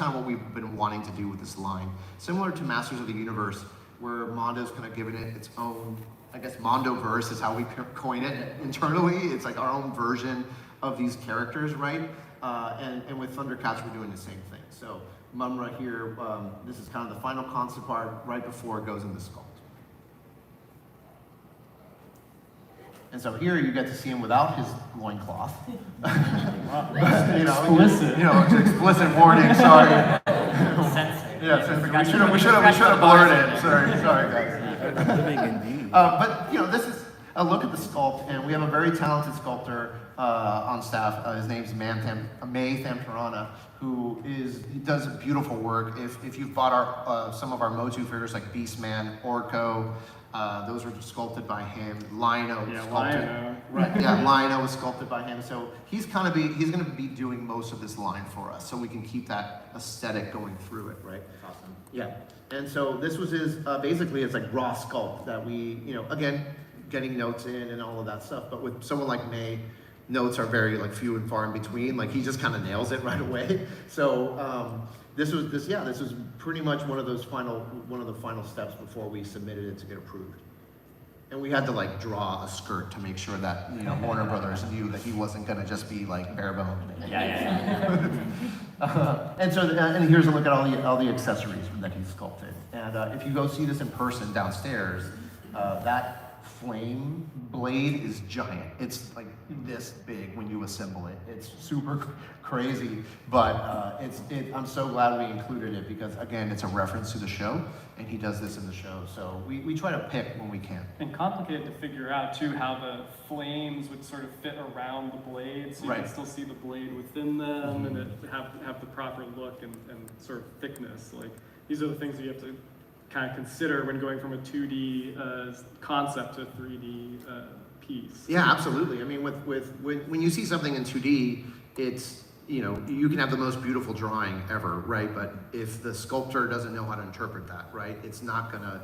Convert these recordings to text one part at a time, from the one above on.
kind of what we've been wanting to do with this line. Similar to Masters of the Universe, where Mondo's kind of given it its own, I guess Mondo-verse is how we coin it internally. It's like our own version of these characters, right? And with Thundercats, we're doing the same thing. So Mumm-Ra here, this is kind of the final concept art right before it goes into sculpt. And so here you get to see him without his loincloth. Explicit. It's an explicit warning, sorry. Yeah, we should have blurred it. Sorry guys. Living indeed. But this is a look at the sculpt, and we have a very talented sculptor on staff. His name's May Thamtarana, who does beautiful work. If you've bought some of our MotU figures like Beastman, Orko, those were sculpted by him. Lino sculpted. Lino. Right. Yeah, Lino was sculpted by him. So he's going to be doing most of this line for us, so we can keep that aesthetic going through it, right? Awesome. Yeah. And so this was his basically it's like raw sculpt that we again getting notes in and all of that stuff. But with someone like May, notes are very like few and far in between. Like he just kind of nails it right away. So this was pretty much one of the final steps before we submitted it to get approved. And we had to like draw a skirt to make sure that Warner Brothers knew that he wasn't gonna just be like bare bone. Yeah. And here's a look at all the accessories that he sculpted. And if you go see this in person downstairs, that flame blade is giant. It's like this big when you assemble it. It's super crazy, but I'm so glad we included it because again, it's a reference to the show, and he does this in the show. So we try to pick when we can. And complicated to figure out too how the flames would sort of fit around the blade, so you can still see the blade within them, and it have the proper look and sort of thickness. Like these are the things that you have to kind of consider when going from a 2D concept to a 3D piece. Yeah, absolutely. I mean, when you see something in 2D, it's you can have the most beautiful drawing ever, right? But if the sculptor doesn't know how to interpret that, right, it's not gonna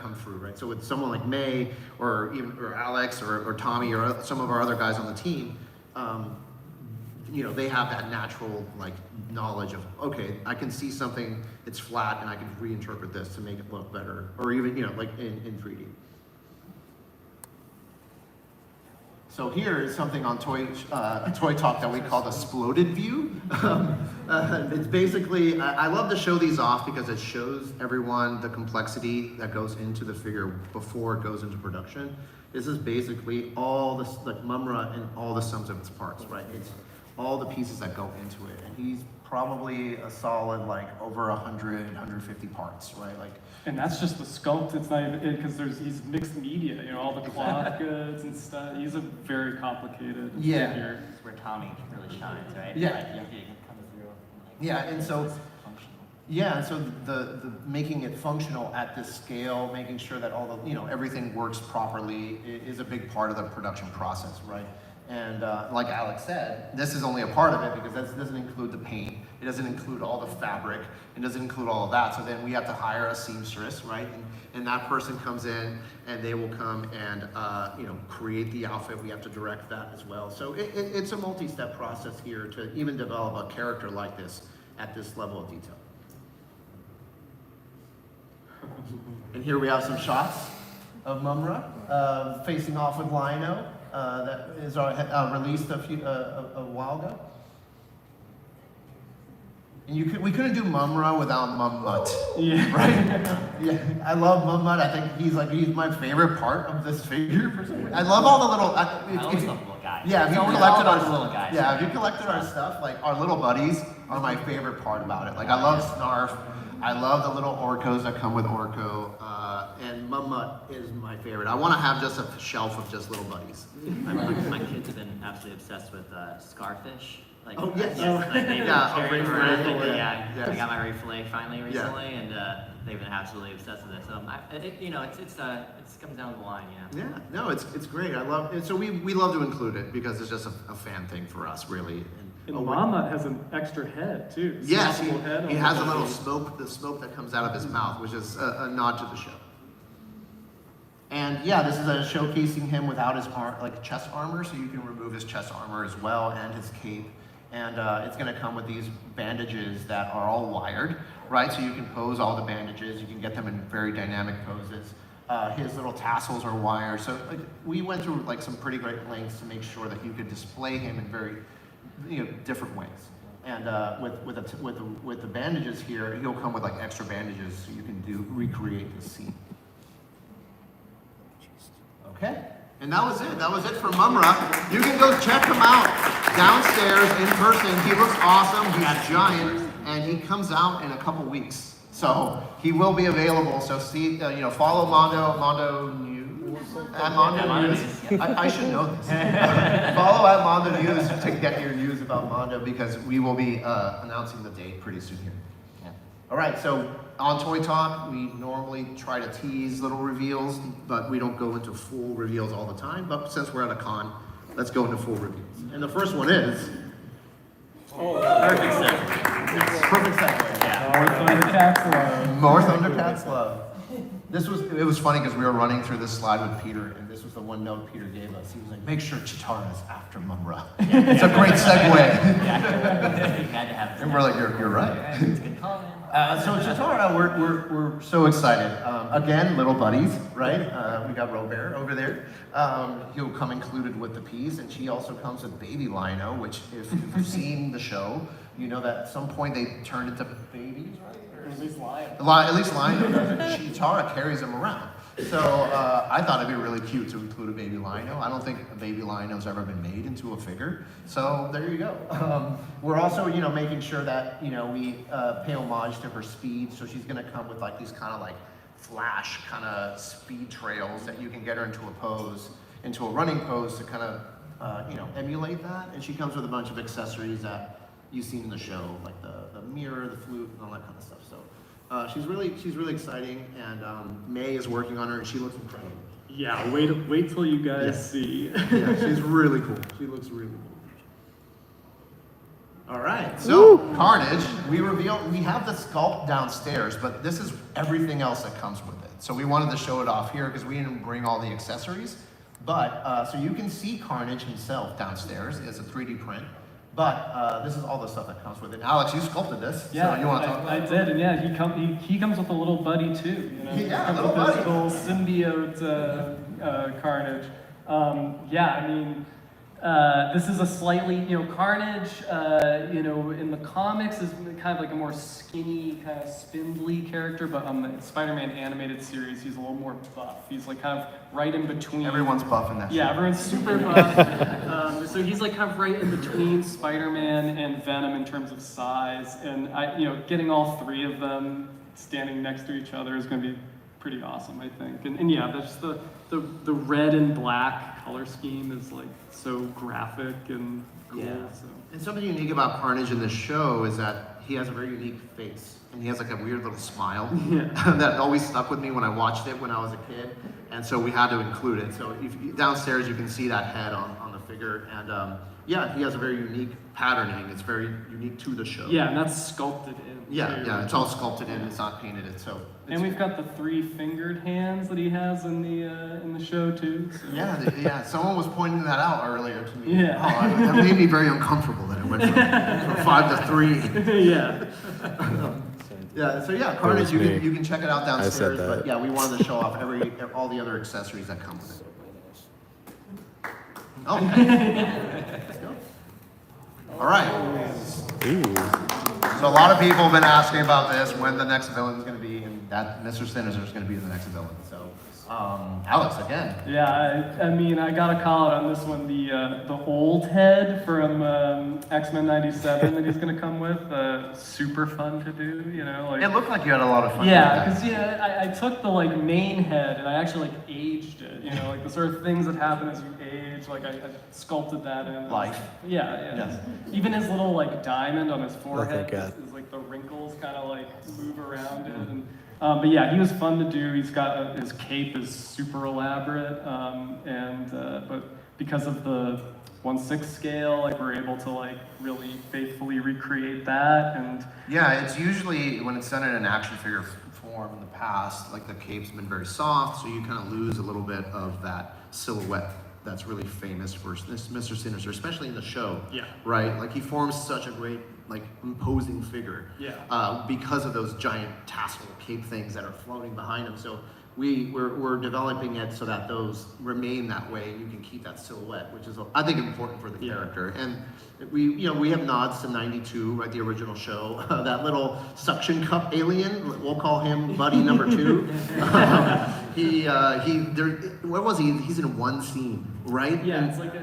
come through, right? So with someone like May or Alex or Tommy or some of our other guys on the team, they have that natural like knowledge of, okay, I can see something, it's flat, and I can reinterpret this to make it look better, or even like in 3D. So here is something on Toy Talk that we call the Sploded view. It's basically, I love to show these off because it shows everyone the complexity that goes into the figure before it goes into production. This is basically all this, like Mumm-Ra and all the sums of its parts, right? It's all the pieces that go into it. And he's probably a solid like over 100, 150 parts, right? Like, and that's just the sculpt. It's not even because he's mixed media. All the cloth goods and stuff. He's a very complicated figure. That's where Tommy really shines, right? Yeah. Like, you can come through. Yeah, and so the making it functional at this scale, making sure that all the everything works properly is a big part of the production process, right? And like Alex said, this is only a part of it because this doesn't include the paint. It doesn't include all the fabric. It doesn't include all of that. So then we have to hire a seamstress, right? And that person comes in and they will come and create the outfit. We have to direct that as well. So it's a multi-step process here to even develop a character like this at this level of detail. And here we have some shots of Mumm-Ra facing off with Lino. That is released a while ago. And we couldn't do Mumm-Ra without Mumm-Mut. Yeah. Right? Yeah. I love Mumm-Mut. I think he's my favorite part of this figure. For some reason. I love all the little. I love the little guys. Yeah, if you collected our little guys. Yeah, if you collected our stuff, like our little buddies are my favorite part about it. Like I love Snarf. I love the little Orcos that come with Orko. And Mumm-Mut is my favorite. I want to have just a shelf of just little buddies. My kids have been absolutely obsessed with Scarfish. Like, oh yes, I got my Ray Fillet finally recently, and they've been absolutely obsessed with it. So it comes down to the line, Yeah, no, it's great. I love it. So we love to include it because it's just a fan thing for us, really. And Mumm-Ra has an extra head too. Yes, he has a little smoke, the smoke that comes out of his mouth, which is a nod to the show. And yeah, this is showcasing him without his chest armor, so you can remove his chest armor as well and his cape. And it's gonna come with these bandages that are all wired, right? So you can pose all the bandages, you can get them in very dynamic poses. His little tassels are wired. So like, we went through like some pretty great lengths to make sure that you could display him in very, different ways. And with the bandages here, he'll come with like extra bandages so you can recreate the scene. Okay, and that was it. That was it for Mumm-Ra. You can go check him out downstairs in person. He looks awesome. He's giant, and he comes out in a couple weeks. So he will be available. So see, follow Mondo News at Mondo News. I should know this. Follow at Mondo News to get your news about Mondo, because we will be announcing the date pretty soon here. Yeah. All right. So on Toy Talk, we normally try to tease little reveals, but we don't go into full reveals all the time. But since we're at a con, let's go into full reveals. And the first one is. Perfect set. Perfect segue. Yeah. More Thundercats love. It was funny because we were running through this slide with Peter, and this was the one note Peter gave us. He was like, make sure Cheetarah is after Mumm-Ra. It's a great segue. Yeah. You had to have And we're like, you're right. It's a good call, man. So Cheetarah, we're so excited. Again, little buddies, right? We got Robert over there. He'll come included with the piece, and she also comes with Baby Lino, which if you've seen the show, you know that at some point they turned into babies, right? Or at least Lion. At least Lino does, and Cheetarah carries him around. So I thought it'd be really cute to include a baby Lino. I don't think a baby Lino's ever been made into a figure. So there you go. We're also, making sure that, we pay homage to her speed. So she's gonna come with like these kind of like flash kind of speed trails that you can get her into a pose, into a running pose to kind of, emulate that. And she comes with a bunch of accessories that you've seen in the show, like the mirror, the flute, and all that kind of stuff. So. She's really exciting, and May is working on her, and she looks incredible. Yeah, wait till you guys see. Yeah, she's really cool. She looks really cool. All right, so Carnage, we have the sculpt downstairs, but this is everything else that comes with it. So we wanted to show it off here because we didn't bring all the accessories. But so you can see Carnage himself downstairs as a 3D print. But this is all the stuff that comes with it. Alex, you sculpted this. Yeah, so you want to talk about it? I did, and yeah, he comes with a little buddy too. Yeah, he little comes with buddy. this little symbiote Carnage. This is a slightly, Carnage, in the comics is kind of like a more skinny, kind of spindly character, but on the Spider-Man animated series, he's a little more buff. He's like kind of right in between. Everyone's buffing that. Yeah, everyone's super buff. So he's like kind of right in between Spider-Man and Venom in terms of size, and getting all three of them standing next to each other is going to be pretty awesome, I think. And yeah, that's the red and black color scheme is like so graphic and cool. Yeah. So. And something unique about Carnage in this show is that he has a very unique face, and he has like a weird little smile that always stuck with me when I watched it when I was a kid, and so we had to include it. So downstairs you can see that head on the figure, and he has a very unique patterning. It's very unique to the show. Yeah, and that's sculpted in. Yeah, it's all sculpted in. It's not painted. And we've got the 3-fingered hands that he has in the show too. So. Yeah. Someone was pointing that out earlier to me. Yeah. That made me very uncomfortable that it went from 5 to 3. Yeah. So Carnage, you can check it out downstairs. that. But yeah, we wanted to show off all the other accessories that come with it. Okay. Let's go. All right. So a lot of people have been asking about this, when the next villain is going to be, and that Mr. Sinister is going to be the next villain. So, Alex, again. Yeah, I got a call out on this one. The old head from X-Men '97 that he's going to come with. Super fun to do, It looked like you had a lot of fun. Yeah, because I took the main head and I actually aged it. The sort of things that happen as you age. Like I sculpted that in. Life. Yeah. Yes. Even his little diamond on his forehead God. is like the wrinkles kind of move around it. And but yeah, he was fun to do. He's got his cape is super elaborate, but because of the 1/6 scale, we're able to really faithfully recreate that. And yeah, it's usually when it's done in an action figure form in the past, the cape's been very soft, so you kind of lose a little bit of that silhouette that's really famous for this Mr. Sinister, especially in the show. Yeah. Right? Like he forms such a great, like imposing figure. Yeah. Because of those giant tassel cape things that are floating behind him. So we're developing it so that those remain that way, and you can keep that silhouette, which is I think important for the character. And we have nods to '92, right, the original show. That little suction cup alien, we'll call him Buddy number 2. Where was he? He's in one scene, right? Yeah, it's like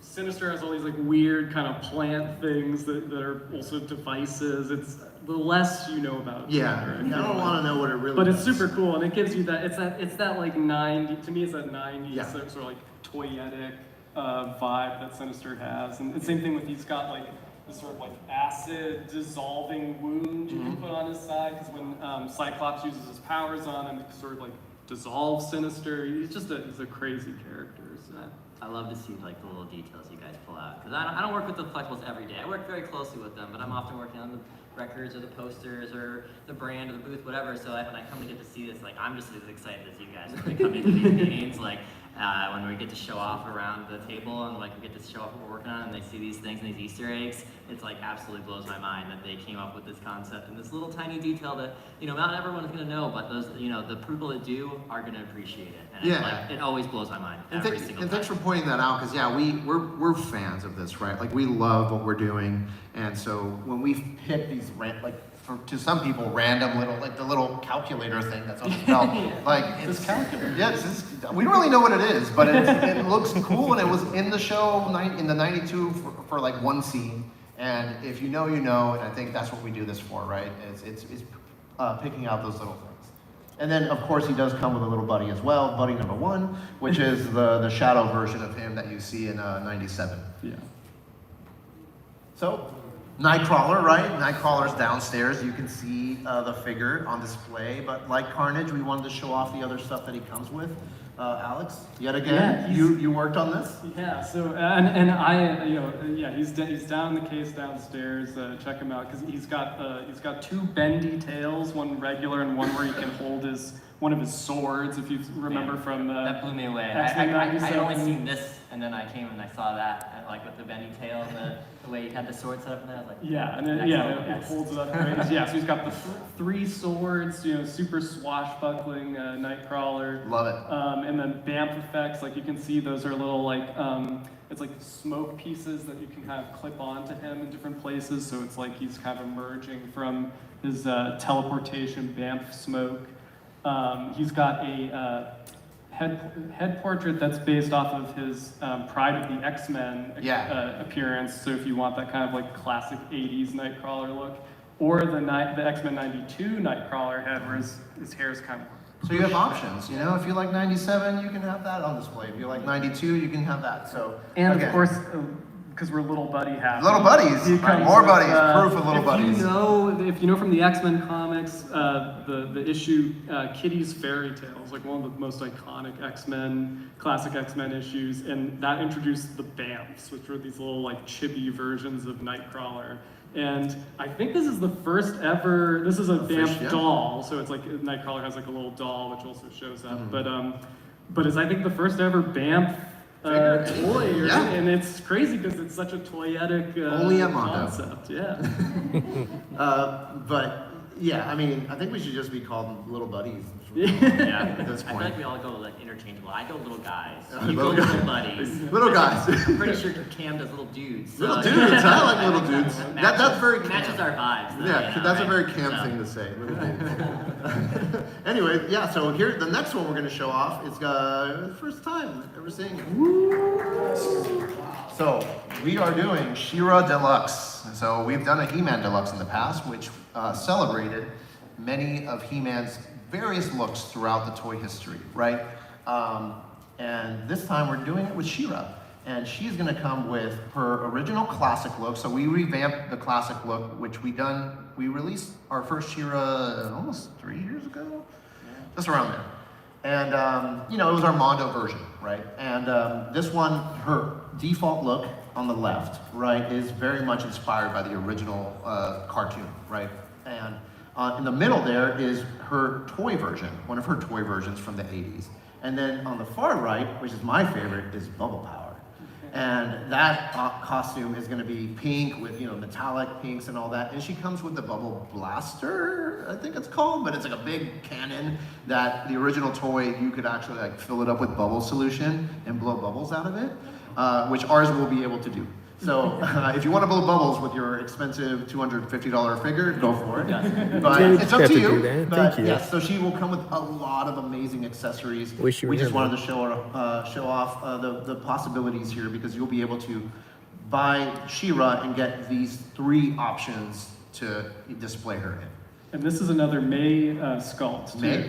Sinister has all these like weird kind of plant things that are also devices. It's the less you know about. Yeah, Cheetarah, I don't want to know what it really. But does. it's super cool, and it gives you that. It's that like 90. To me, it's that 90s sort of like toyetic vibe that Sinister has, and the same thing with he's got like this sort of like acid dissolving wound you can put on his side, because when Cyclops uses his powers on him, to sort of like dissolve Sinister. He's a crazy character. So. I love to see like the little details you guys pull out, because I don't work with the collectibles every day. I work very closely with them, but I'm often working on the records or the posters or the brand or the booth, whatever. So when I come to get to see this, like I'm just as excited as you guys when we come into these meetings. Like when we get to show off around the table and like we get to show off what we're working on, and they see these things and these Easter eggs, it's like absolutely blows my mind that they came up with this concept and this little tiny detail that not everyone's gonna know, but those the people that do are gonna appreciate it. And it always blows my mind every single time. And thanks for pointing that out, because we're fans of this, right? Like we love what we're doing, and so when we hit these to some people, random little, like the little calculator thing that's on his belt. Like it's calculator. Yes, we don't really know what it is, but it looks cool, and it was in the show in the '92 for like one scene. And if you know, and I think that's what we do this for, right? It's picking out those little things. And then of course he does come with a little buddy as well, buddy number 1, which is the shadow version of him that you see in '97. Yeah. So. Nightcrawler, right? Nightcrawler's downstairs. You can see the figure on display. But like Carnage, we wanted to show off the other stuff that he comes with. Alex, yet again, you worked on this? Yeah. So and I, he's down in the case downstairs. Check him out, because he's got 2 bendy tails, one regular and one where he can hold one of his swords. If you remember from that blew me away. I'd only seen this, and then I came and I saw that, like with the bendy tail and the way he had the sword set up in there. I was like, and then it holds it up great. So he's got the 3 swords, super swashbuckling Nightcrawler. Love it. And then BAMF effects, like you can see those are little like it's like smoke pieces that you can kind of clip onto him in different places. So it's like he's kind of emerging from his teleportation BAMF smoke. He's got a head portrait that's based off of his Pride of the X-Men appearance. So if you want that kind of like classic 80s Nightcrawler look, or the X-Men '92 Nightcrawler head where his hair is kind of. So you have options, If you like '97, you can have that on display. If you like '92, you can have that. So of course, because we're little buddy happy. Little buddies, more buddies, proof of little buddies. If you know from the X-Men comics, the issue Kitty's Fairy Tales, like one of the most iconic classic X-Men issues, and that introduced the BAMFs, which were these little like chibi versions of Nightcrawler. And I think this is the first ever. This is a BAMF doll, so it's like Nightcrawler has like a little doll, which also shows up. But it's I think the first ever BAMF toy, and it's crazy because it's such a toyetic only at Mondo concept. Yeah. But yeah, I mean, I think we should just be called little buddies. At this point. I feel like we all go like interchangeable. I go little guys. You Little go guys. little buddies. Little guys. I'm pretty sure Cam does little dudes. Little dudes. I like little dudes. That's very Cam. Matches our vibes. Though, that's a very Cam thing to say. Little dudes. Anyway, so here the next one we're going to show off is first time ever seeing it. So we are doing Cheetarah Deluxe. So we've done a He-Man Deluxe in the past, which celebrated many of He-Man's various looks throughout the toy history, right? And this time we're doing it with Cheetarah. And she's gonna come with her original classic look. So we revamped the classic look, which we released our first Cheetarah almost 3 years ago? Just around there. And it was our Mondo version, right? And this one, her default look on the left, right, is very much inspired by the original cartoon, right? And in the middle there is her toy version, one of her toy versions from the 80s. And then on the far right, which is my favorite, is Bubble Power. And that costume is going to be pink with, you know, metallic pinks and all that. And she comes with the Bubble Blaster, I think it's called, but it's like a big cannon that the original toy, you could actually like fill it up with bubble solution and blow bubbles out of it, which ours will be able to do. So if you want to blow bubbles with your expensive $250 figure, go for it. But it's up to you. But yes, so she will come with a lot of amazing accessories. We just wanted to show off the possibilities here, because you'll be able to buy She-Ra and get these 3 options to display her in. And this is another May sculpt. May.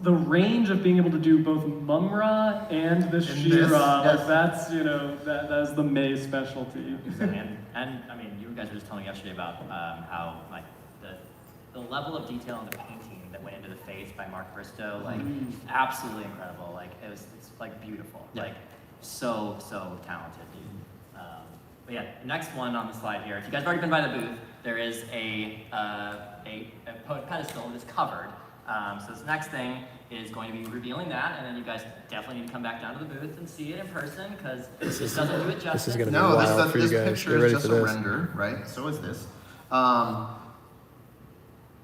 The range of being able to do both Mumm-Ra and this She-Ra, yes. like that's, you know, that is the May specialty. And I mean, you guys were just telling me yesterday about how like the level of detail in the painting that went into the face by Mark Bristow, like absolutely incredible. Like it's like beautiful, like so talented. But yeah, next one on the slide here. If you guys have already been by the booth, there is a pedestal that is covered. So this next thing is going to be revealing that, and then you guys definitely need to come back down to the booth and see it in person, because this doesn't do it justice. This is going to be wild for you guys. Picture is just a render, right? So is this.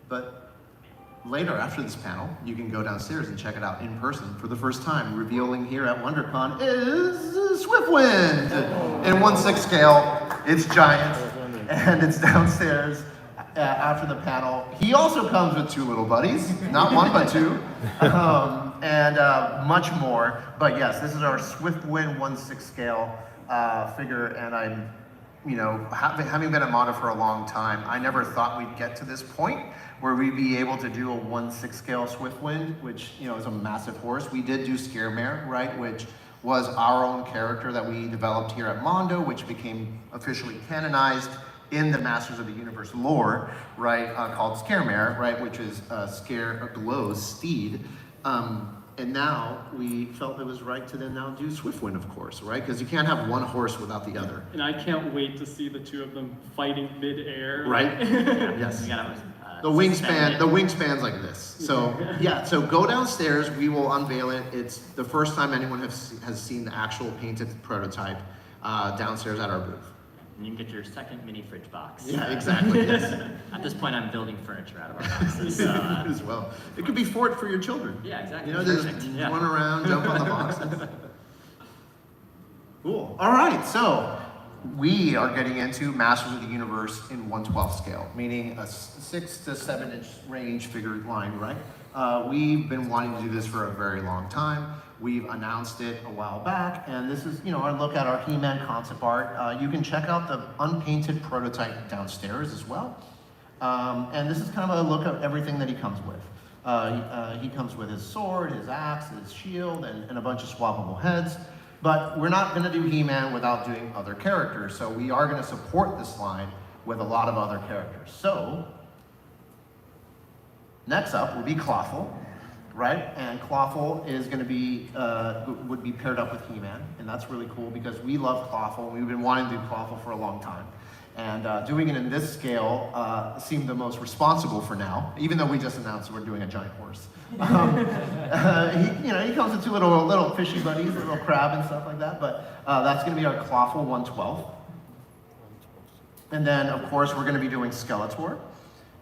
But later, after this panel, you can go downstairs and check it out in person for the first time. Revealing here at WonderCon is Swiftwind in 1/6 scale. It's giant, and it's downstairs. After the panel, he also comes with 2 little buddies, not 1 but 2, and much more. But yes, this is our Swiftwind 1/6 scale figure, and I'm, you know, having been at Mondo for a long time, I never thought we'd get to this point where we'd be able to do a 1/6 scale Swiftwind, which, you know, is a massive horse. We did do Scaremare, right, which was our own character that we developed here at Mondo, which became officially canonized in the Masters of the Universe lore, right, called Scaremare, right, which is Glow's steed. And now we felt it was right to then now do Swiftwind, of course, right? Because you can't have one horse without the other. And I can't wait to see the 2 of them fighting mid-air. Right? Yes. The wingspan's like this. So yeah, so go downstairs, we will unveil it. It's the first time anyone has seen the actual painted prototype downstairs at our booth. And you can get your second mini fridge box. Yeah, exactly, yes. At this point, I'm building furniture out of our boxes. So, as well. It could be for your children. Yeah, exactly. You know, just run around, jump on the boxes. Cool. All right, so we are getting into Masters of the Universe in 1/12 scale, meaning a 6 to 7 inch range figure line, right? We've been wanting to do this for a very long time. We've announced it a while back, and this is, you know, our look at our He-Man concept art. You can check out the unpainted prototype downstairs as well. And this is kind of a look at everything that he comes with. He comes with his sword, his axe, his shield, and a bunch of swappable heads. But we're not going to do He-Man without doing other characters, so we are going to support this line with a lot of other characters. So, next up will be Clawful. Right, and Clawful is going to be would be paired up with He-Man, and that's really cool because we love Clawful. We've been wanting to do Clawful for a long time, and doing it in this scale seemed the most responsible for now. Even though we just announced we're doing a giant horse, he comes with 2 little fishy buddies, a little crab and stuff like that. But that's going to be our Clawful 1/12, and then of course we're going to be doing Skeletor.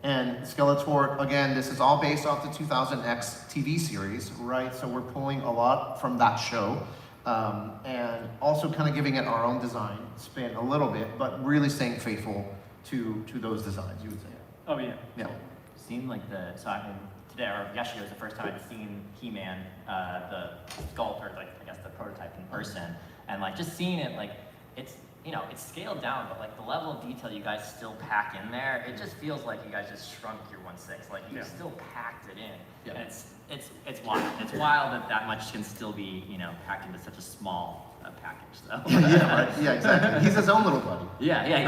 And Skeletor, again, this is all based off the 2000X TV series, right? So we're pulling a lot from that show, and also kind of giving it our own design spin a little bit, but really staying faithful to those designs, you would say. Oh yeah. Yeah. Seemed like today or yesterday was the first time I'd seen He-Man, the sculpt, or like I guess the prototype in person, and like just seeing it, like it's, you know, it's scaled down, but like the level of detail you guys still pack in there, it just feels like you guys just shrunk your 1/6. Like you still packed it in. Yeah. And it's wild. It's wild that much can still be, you know, packed into such a small package. So. Yeah, exactly. He's his own little buddy. Yeah.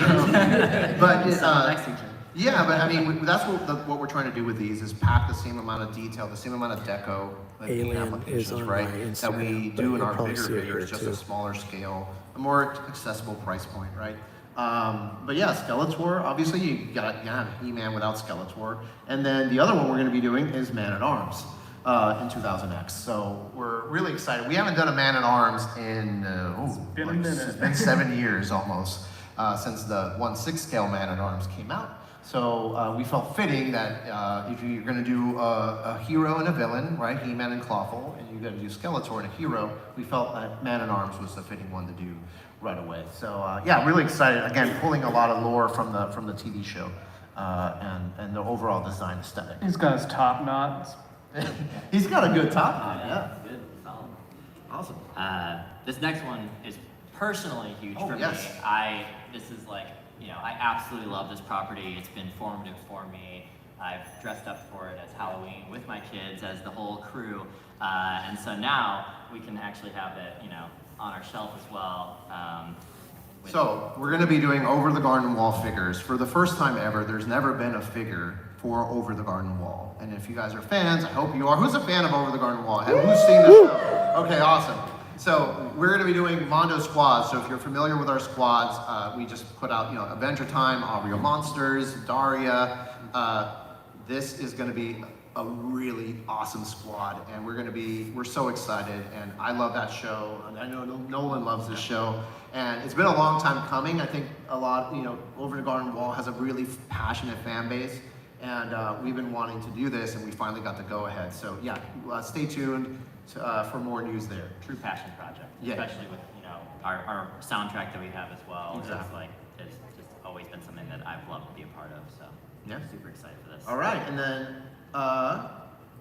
But next to each other. Yeah, but I mean, that's what we're trying to do with these is pack the same amount of detail, the same amount of deco, the applications, right, that we do in our bigger figures, just a smaller scale, a more accessible price point, right? But yeah, Skeletor, obviously you gotta have He-Man without Skeletor. And then the other one we're gonna be doing is Man-at-Arms. in 2000X. So we're really excited. We haven't done a Man-at-Arms in been a minute. It's been 7 years almost since the 1/6 scale Man-at-Arms came out. So we felt fitting that if you're going to do a hero and a villain, right, He-Man and Clawful, and you're going to do Skeletor and a hero, we felt that Man-at-Arms was the fitting one to do right away. So yeah, really excited. Again, pulling a lot of lore from the TV show and the overall design aesthetic. He's got his top knot. He's got a good top knot, Yeah, yeah. good, solid. Awesome. This next one is personally huge for yes. me. This is like, I absolutely love this property. It's been formative for me. I've dressed up for it as Halloween with my kids, as the whole crew. And so now we can actually have it, on our shelf as well. So we're going to be doing Over the Garden Wall figures. For the first time ever, there's never been a figure for Over the Garden Wall. And if you guys are fans, I hope you are. Who's a fan of Over the Garden Wall? Who's seen this show? Okay, awesome. So we're going to be doing Mondo squads. So if you're familiar with our squads, we just put out, Adventure Time, Real Monsters, Daria. This is going to be a really awesome squad, and we're so excited. And I love that show, and I know Nolan loves this show. And it's been a long time coming. I think a lot, Over the Garden Wall has a really passionate fan base, and we've been wanting to do this, and we finally got the go-ahead. So yeah, stay tuned for more news there. True passion project, Yeah. especially with our soundtrack that we have as well. Exactly. It's just always been something that I've loved to be a part of. So Yeah. super excited for this. All right, and then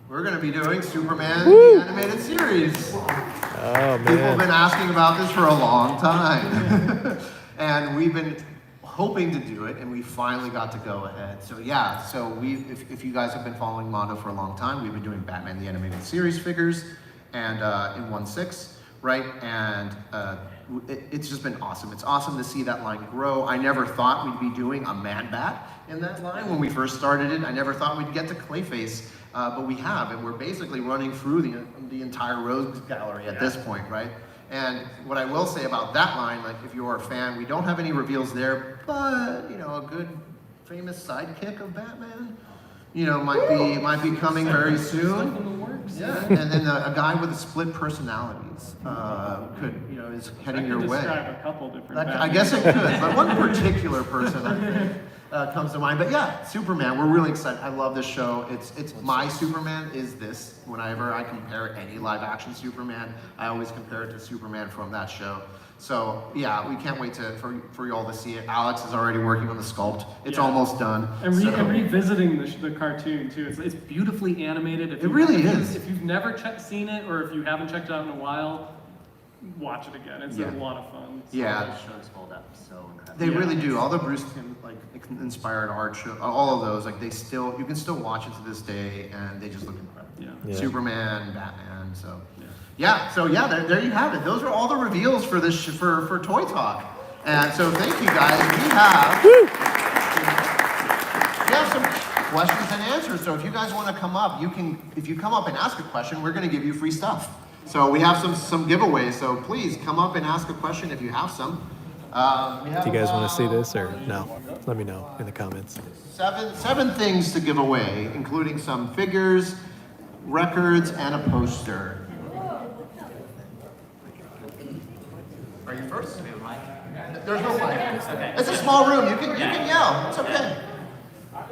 we're going to be doing Superman the animated series. Oh, man. People have been asking about this for a long time. And we've been hoping to do it, and we finally got to go ahead. So yeah, if you guys have been following Mondo for a long time, we've been doing Batman the Animated Series figures, and in 1/6, right? And it's just been awesome. It's awesome to see that line grow. I never thought we'd be doing a Man-Bat in that line when we first started it. I never thought we'd get to Clayface, but we have, and we're basically running through the entire Rogues Gallery at this point, right? And what I will say about that line, like if you're a fan, we don't have any reveals there, but a good famous sidekick of Batman, might be coming very soon. Stuff in the works. Yeah, and then a guy with split personalities is heading your way. Describe a couple different. I guess it could, but one particular person I think comes to mind. But yeah, Superman, we're really excited. I love this show. It's my Superman is this. Whenever I compare any live action Superman, I always compare it to Superman from that show. So yeah, we can't wait for you all to see it. Alex is already working on the sculpt. It's almost done. And revisiting the cartoon too. It's beautifully animated. It really is. If you've never seen it, or if you haven't checked it out in a while, watch it again. It's a lot of fun. Yeah. Those shows hold up so incredible. They really do. All the Bruce Timm inspired art show, all of those, you can still watch it to this day, and they just look incredible. Yeah. Superman, Batman. So there you have it. Those are all the reveals for this for Toy Talk. And so thank you guys. We have some questions and answers. So if you guys want to come up, if you come up and ask a question, we're going to give you free stuff. So we have some giveaways. So please come up and ask a question if you have some. Do you guys want to see this or no? Let me know in the comments. Seven things to give away, including some figures, records, and a poster. Are you first? There's no mic. Okay. It's a small room. You can yell. It's okay.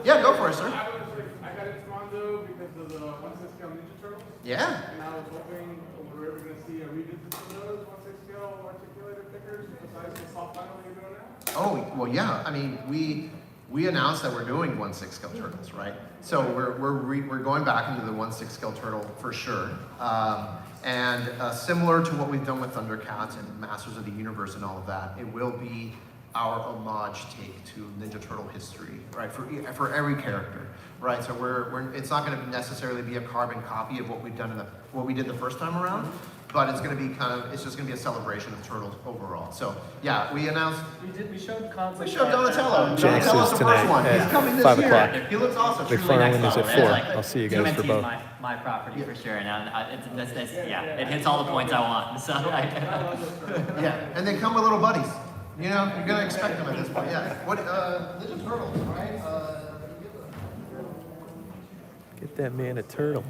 Yeah, go for it, sir. I got into Mondo because of the 1/6 scale Ninja Turtles. Yeah. And I was hoping we were going to see a revisit of those 1/6 scale articulated figures besides the soft vinyl you're doing now. Oh, well, yeah. I mean, we announced that we're doing 1/6 scale turtles, right? So we're going back into the 1/6 scale turtle for sure. And similar to what we've done with Thundercats and Masters of the Universe and all of that, it will be our homage take to Ninja Turtle history, right? For every character, right? So it's not going to necessarily be a carbon copy of what we've done what we did the first time around, but it's going to be it's just going to be a celebration of Turtles overall. So yeah, we announced. We showed concept. We showed Donatello. Jax Donatello's is the first tonight one. at He's coming this 5 year. o'clock. He looks awesome. McFarlane is at Nightcrawler. 4. It's I'll see you guys for TMNT both. is my property for sure, and it hits all the points I want. So Yeah, and they come with little buddies. You're gonna expect them at this point. Yeah. What? Ninja Turtles, right? Get that man a turtle.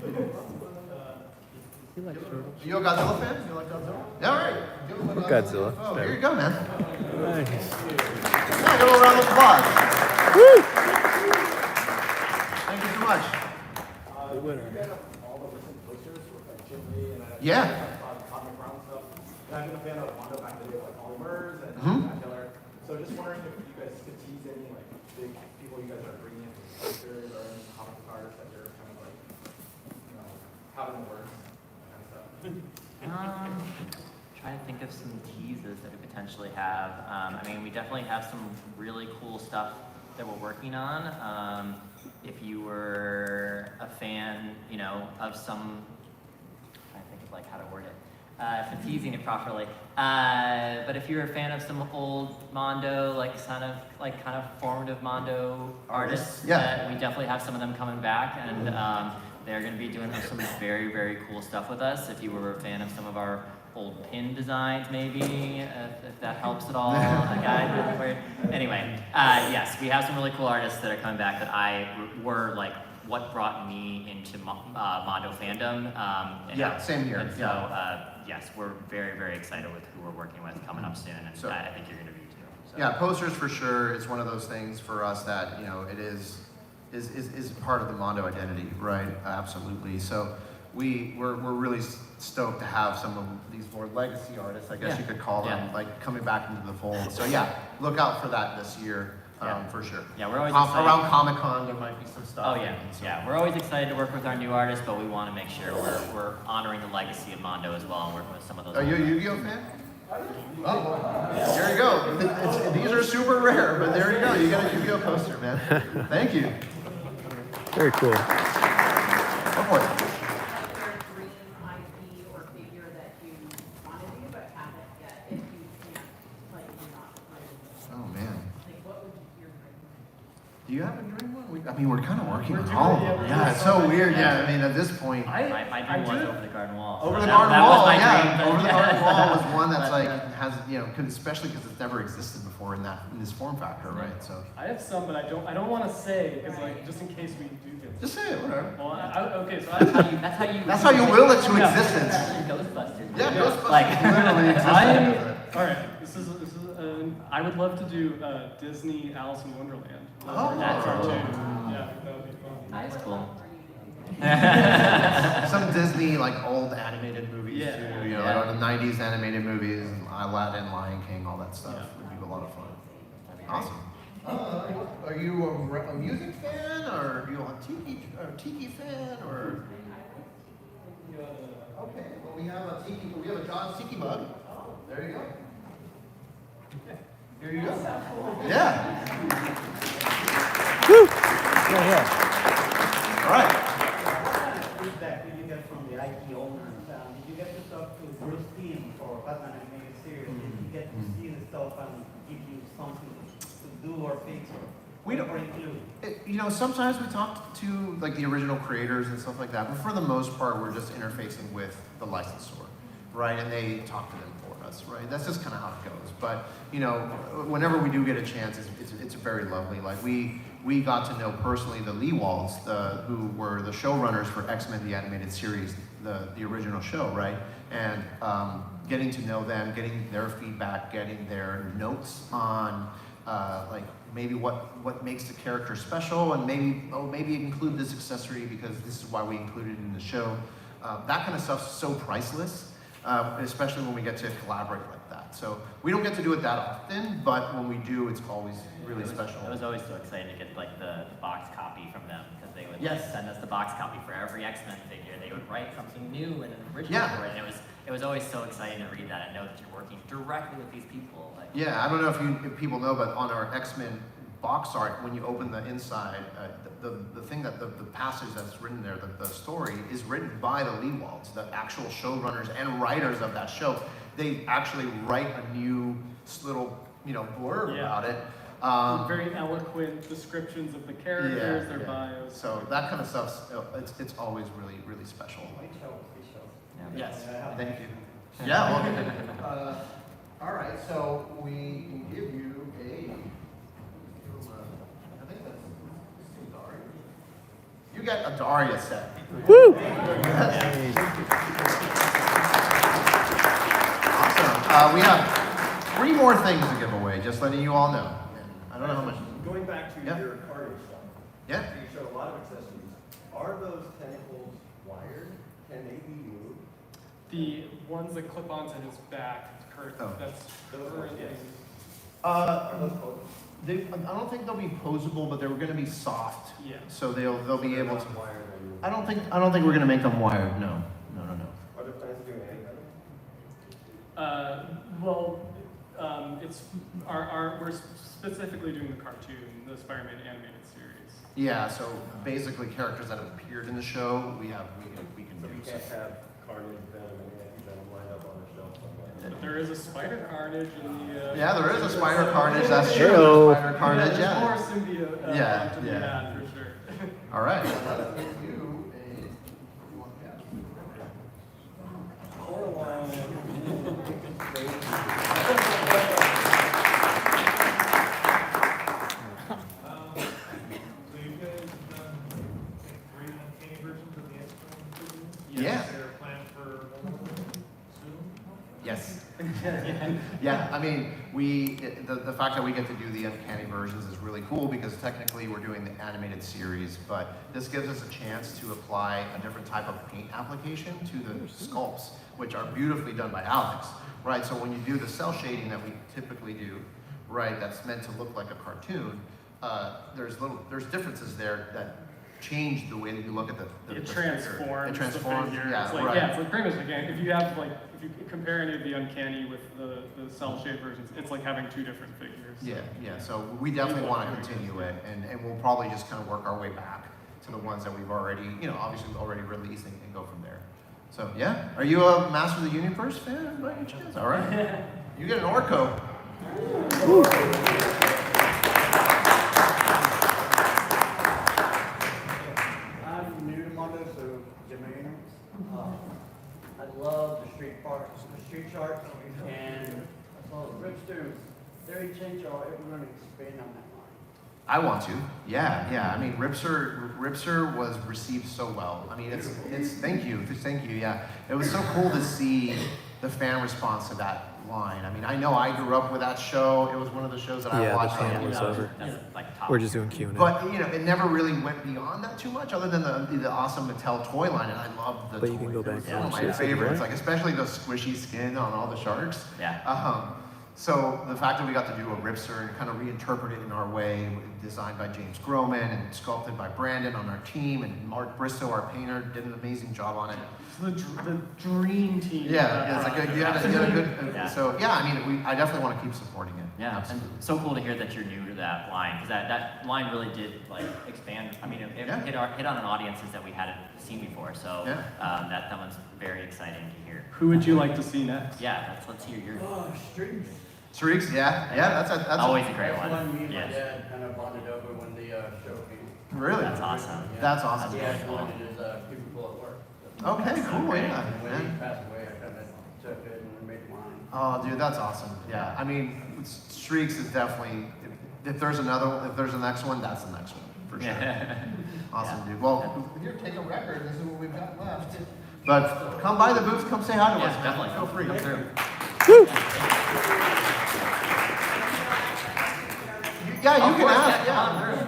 You like turtles? You a Godzilla fan? You like Godzilla? Yeah, all right. Give him a Godzilla. Oh, here you go, man. Nice. Yeah, give him a round of applause. Woo! Thank you so much. The winner. All the recent posters with like Chimney and Yeah. Comic Brown stuff. And I've been a fan of Mondo back in the day, like polymers and Nightcrawler. So just wondering if you guys could tease any like big people you guys are bringing in for posters or any comic cards that you're kind of like, you know, having in the works, that kind of stuff. Trying to think of some teases that we potentially have. I mean, we definitely have some really cool stuff that we're working on. If you were a fan, you know, of some, I'm trying to think of like how to word it, for teasing it properly. But if you're a fan of some old Mondo, like kind of formative Mondo artists, Yeah. we definitely have some of them coming back, and they're going to be doing some very, very cool stuff with us. If you were a fan of some of our old pin designs, maybe, if that helps at all. Anyway, yes, we have some really cool artists that are coming back that were like what brought me into Mondo fandom. Yeah, same here. And so, yes, we're very, very excited with who we're working with coming up soon, and So- I think you're going to be too. So. Yeah, posters for sure. It's one of those things for us that, you know, it is part of the Mondo identity, right? Absolutely. So we're really stoked to have some of these more legacy artists, I guess Yeah. you could call them, Yeah. like coming back into the fold. So yeah, look out for that this year, Yeah. for sure. Yeah, we're always excited. Around Comic-Con, there might be some stuff. Oh yeah, yeah. We're always excited to work with our new artists, but we want to make sure we're honoring the legacy of Mondo as well, and working with some of those. Are you a Yu-Gi-Oh fan? Oh, there you go. These are super rare, but there you go. You got a Yu-Gi-Oh poster, man. Thank you. Very cool. Go for it. Is there a dream IP or figure that you want to do but haven't yet? If you can't, like, you're not ready. Oh man. Like, what would your dream Do you have a dream one? I mean, we're kind of working We're on doing- all of yeah, them. we're Yeah, doing it's so so many. weird. Yeah, I mean, at this point, My dream was over the garden wall. over the That- garden that was wall, my yeah, dream, but- over the garden wall was one that's But, like has, you know, especially because it's never existed before in this form factor, right? So I have some, but I don't want to say because like just in case we do get. just say it, whatever. Well, okay, so That's how you will it to Yeah. existence. Ghostbusters. Yeah, Ghostbusters Like, literally existed. all right. This is I would love to do Disney Alice in Wonderland. Oh. That cartoon. Yeah, that would be fun. That's cool. Some Disney like old animated movies Yeah. too, you know, Yeah. like the '90s animated movies, and Aladdin, Lion King, all that stuff Yeah. would be a lot of fun. Awesome. Are you a music fan, or are you a tiki fan, or? Okay, well we have a John's tiki mug. There you go. Here you go. Yeah. Woo! Yeah. All right. Feedback did you get from the IT owners? Did you get to talk to Bruce Timm for Batman animated series? Did you get to see the stuff and give you something to do or fix We don't- or include? You know, sometimes we talk to like the original creators and stuff like that, but for the most part, we're just interfacing with the licensor, right? And they talk to them for us, right? That's just kind of how it goes. But you know, whenever we do get a chance, it's very lovely. Like we got to know personally the Leewalds, who were the showrunners for X-Men the animated series, the original show, right? And getting to know them, getting their feedback, getting their notes on like maybe what makes the character special, and maybe include this accessory because this is why we included it in the show. That kind of stuff's so priceless, especially when we get to collaborate like that. So we don't get to do it that often, but when we do, it's always really special. It was always so exciting to get like the box copy from them, because they would Yes. send us the box copy for every X-Men figure. They would write something new and an original Yeah. for it, and it was always so exciting to read that and know that you're working directly with these people. Like, Yeah, I don't know if people know, but on our X-Men box art, when you open the inside, the thing that the passage that's written there, the story, is written by the Leewalds, the actual showrunners and writers of that show. They actually write a new little, blurb Yeah. about it. Very eloquent descriptions of the characters, their bios. So that kind of stuff, it's always really, really special. Which shows? yeah. Yes, thank you. Yeah, well, all right, so we can give you I think that's Yu-Gi-Oh! get a Daria set. Woo! Awesome. We have 3 more things to give away, just letting you all know. I don't know how much. Going back to Yeah. your Carnage stuff. Yeah. So you showed a lot of accessories. Are those tentacles wired? Can they be moved? The ones that clip onto his back, Oh. that's Those currently. yes. Uh, Are those closed? I don't think they'll be posable, but they're going to be soft. Yeah. So they'll be able to. Wired and- I don't think we're going to make them wired. No. Are there plans to do anything? Well, it's we're specifically doing the cartoon, the Spider-Man animated series. Yeah. So basically, characters that have appeared in the show, we can So we do. can't have Carnage, Venom, and Anti-Venom lined up on the shelf somewhere. But there is a Spider Carnage in the. Yeah, there is a Spider Carnage. That's true. Hello. Spider Carnage. There's more Yeah. symbiote Yeah, to be yeah. had for sure. All right. So you guys done 3 uncanny versions of the X-Men? Yeah. Is there a plan for soon? Yes. Yeah, I mean, the fact that we get to do the uncanny versions is really cool because technically we're doing the animated series, but this gives us a chance to apply a different type of paint application to the sculpts, which are beautifully done by Alex, right? So when you do the cell shading that we typically do, right, that's meant to look like a cartoon, there's differences there that change the way that you look at the It figure. transforms. It transforms, the figure. yeah, It's like, right. yeah, it's like pretty much again. If you compare any of the uncanny with the cell shade versions, it's like having 2 different figures. Yeah, so we definitely want to continue it, and we'll probably just kind of work our way back to the ones that we've already, obviously already released and go from there. So, yeah, are you a Master of the Universe fan by any chance? All right, you get an Orco. I'm new to Mondo, so get my ignorance. I love the street parts, the street charts, and I saw the Ripster, very change, are ever going to expand on that line? I want to, yeah. I mean, Ripster was received so well. I mean, it's thank you, yeah. It was so cool to see the fan response to that line. I mean, I know I grew up with that show. It was one of the shows that I Yeah, the watched. fan was over. That's like top. We're just doing Q&A. But it never really went beyond that too much, other than the awesome Mattel toy line, and I love the. But you toy. can go It back was and one of watch my this if you favorites, want. like especially the squishy skin on all the sharks. Yeah. So the fact that we got to do a Ripster and kind of reinterpret it in our way, designed by James Groman and sculpted by Brandon on our team, and Mark Bristow, our painter, did an amazing job on it. It's the dream team. Yeah, it's like you had a good. Yeah. So yeah, I mean, I definitely want to keep supporting it. Yeah, and Absolutely. so cool to hear that you're new to that line, because that line really did like expand. I mean, it Yeah. hit on an audiences that we hadn't seen before. So Yeah. that one's very exciting to hear. Who would you like to see next? Yeah, let's hear your. Oh, streets. Streaks, yeah, that's Always a great That's one. one me and my Yes. dad kind of bonded over when the show came. really. That's awesome. Yeah. That's awesome. He actually wanted his people at work. So- Okay, cool, great. yeah. And when man. he passed away, I kind of took it and made mine. Oh, dude, that's awesome. Yeah, I mean, Streaks is definitely. If there's the next one, that's the next one for sure. Awesome, Yeah. dude. Well, here, take a record. This is what we've got left. But come by the booth. Come say hi to Yeah, us. man. definitely. Feel free. Come through. Yeah, you Of can course, ask. come Yeah. on through.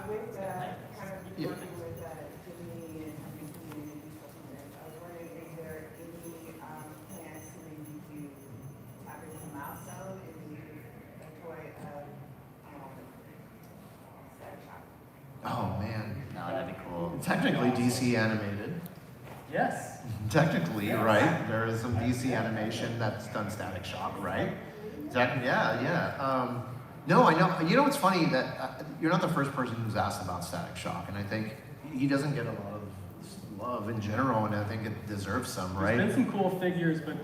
With kind of Yeah. working with Jimmy and having community supplements, I was wondering, is there any plans to maybe do tap into the milestone and do a toy of Static Shock? Oh man. No, that'd be cool. Technically, DC animated. Yes. Technically, right? There is some DC animation that's done Static Shock, right? Yeah. No, I know. You know what's funny that you're not the first person who's asked about Static Shock, and I think he doesn't get a lot of love in general, and I think it deserves some, There's right? been some cool figures, but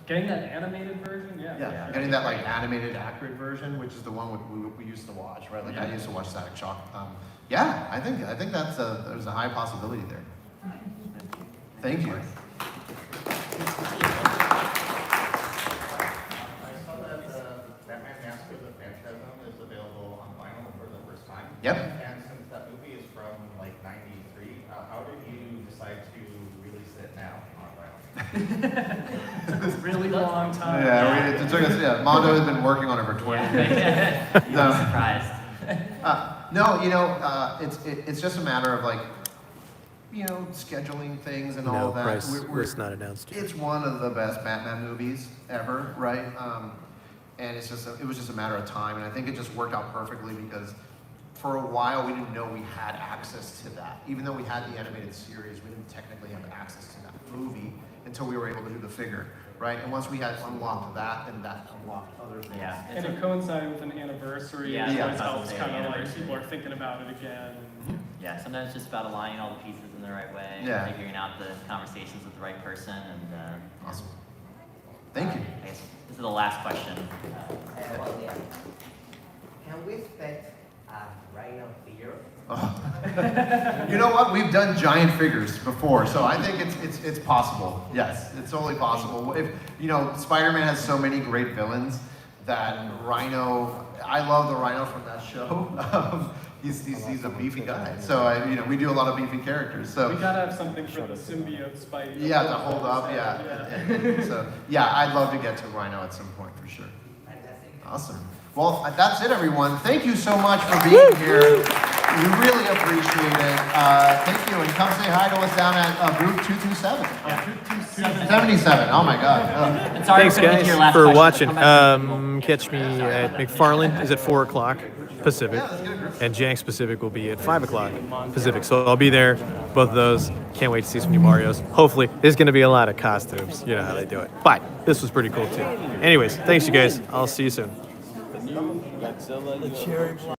getting that animated version, yeah. Yeah, getting that like animated accurate version, which is the one we used to watch, right? Like I Yeah. used to watch Static Shock. Yeah, I think that's there's a high possibility there. Thank you. I saw that Batman Mask of the Phantasm is available on vinyl for the first time. Yep. And since that Really long time. Yeah, it took us, yeah, Mondo has been working on it for 20 years. You'd be surprised. No, you know, it's just a matter of like, you know, scheduling things and all No of that. price was not announced yet. It's one of the best Batman movies ever, right? And it was just a matter of time, and I think it just worked out perfectly because for a while we didn't know we had access to that. Even though we had the animated series, we didn't technically have access to that movie until we were able to do the figure, right? And once we had unlocked that, then that unlocked other things. Yeah. And it coincided with an anniversary, Yeah, which yeah. always helps Yeah. kind of like Anniversary. people are thinking about it again. And, Yeah, sometimes it's just about aligning all the pieces in the right way, Yeah. figuring out the conversations with the right person, and Awesome. Thank you. I guess this is the last question. Can we expect a rhino figure? Oh. You know what? We've done giant figures before, so I think it's possible. Yes, it's totally possible. If you know, Spider-Man has so many great villains that Rhino. I love the Rhino from that show. He's a beefy guy. So we do a lot of beefy characters. So we gotta have something for the symbiote Spidey. yeah, to hold up. Yeah. And so yeah, I'd love to get to Rhino at some point for sure. Awesome. Well, that's it, everyone. Thank you so much for being here. We really appreciate it. Thank you, and come say hi to us down at booth 227. 77. Oh my God. And sorry Thanks, for getting to guys, your last for question. watching. Come back to me. Catch me at McFarland is at 4 o'clock Pacific, and Janks Pacific will be at 5 o'clock Pacific. So I'll be there, both of those. Can't wait to see some new Marios. Hopefully, there's going to be a lot of costumes. You know how they do it. But this was pretty cool too. Anyways, thanks you guys. I'll see you soon. The cherry blossom.